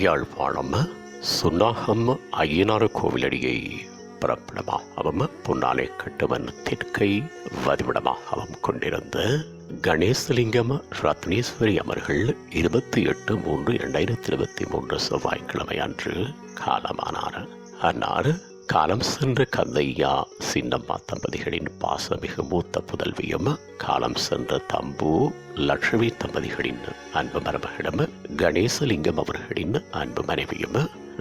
யாழ்ப்பாணம் சுன்னாகம் ஐயனார் கோவிலடியை பிறப்பிடமாகவும் புன்னாலைக்கட்டுவன் தெற்கை வதிவிடமாகவும் கொண்டிருந்த கணேசலிங்கம் ரத்னேஸ்வரி அவர்கள் 28/3/2023 செவ்வாய்க்கிழமை அன்று காலமானார். அன்னார் காலம் சென்ற கந்தையா சின்னம்மா தம்பதிகளின் பாசமிகு மூத்த புதல்வியும் காலம் சென்ற தம்பு லட்சுமி தம்பதிகளின் அன்பு மருமகளிடம் கணேசலிங்கம் அவர்களின் அன்பு மனைவியும்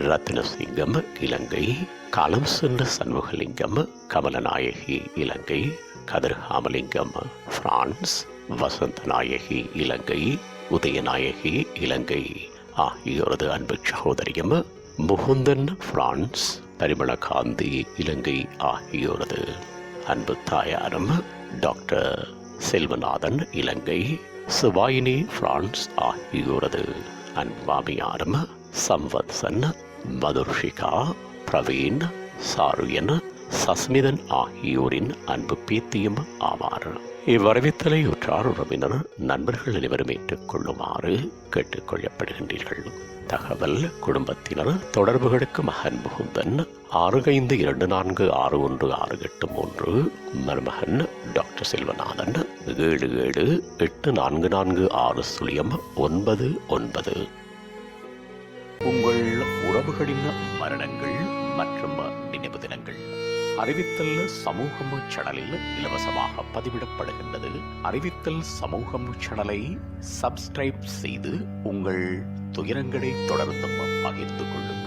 ரத்னசிங்கம் இலங்கை, காலம் சென்ற சண்முகலிங்கம் கமலநாயகி இலங்கை, கதிர்காமலிங்கம் பிரான்ஸ், வசந்தநாயகி இலங்கை, உதயநாயகி இலங்கை ஆகியோரது அன்பு சகோதரியும் முகுந்தன் பிரான்ஸ், பரிமளகாந்தி இலங்கை ஆகியோரது அன்பு தாயாரும் டாக்டர் செல்வநாதன் இலங்கை, சிவாயினி பிரான்ஸ் ஆகியோரது அன்பு மாமியாரும் சம்வத்சன், மதுர்ஷிகா, பிரவீன், சாருயன், சஸ்மிதன் ஆகியோரின் அன்பு பேத்தியும் ஆவார். இவ்வரவித்தலை உற்றார் உறவினர் நண்பர்கள் அனைவரும் ஏற்றுக்கொள்ளுமாறு கேட்டுக்கொள்ளப்படுகின்றீர்கள். தகவல் குடும்பத்தினர் தொடர்புகளுக்கு மகன் முகுந்தன் 65246168 மருமகன் டாக்டர் செல்வநாதன் 7784460999. உங்கள் உறவுகளின் மரணங்கள் மற்றும் நினைவு தினங்கள் அறிவித்தல் சமூகம் சேனலில் இலவசமாக பதிவிடப்படுகின்றது. அறிவித்தல் சமூகம் சேனலை சப்ஸ்கிரைப் செய்து உங்கள் துயரங்களை தொடர்ந்தும் பகிர்ந்து கொள்ளுங்கள்.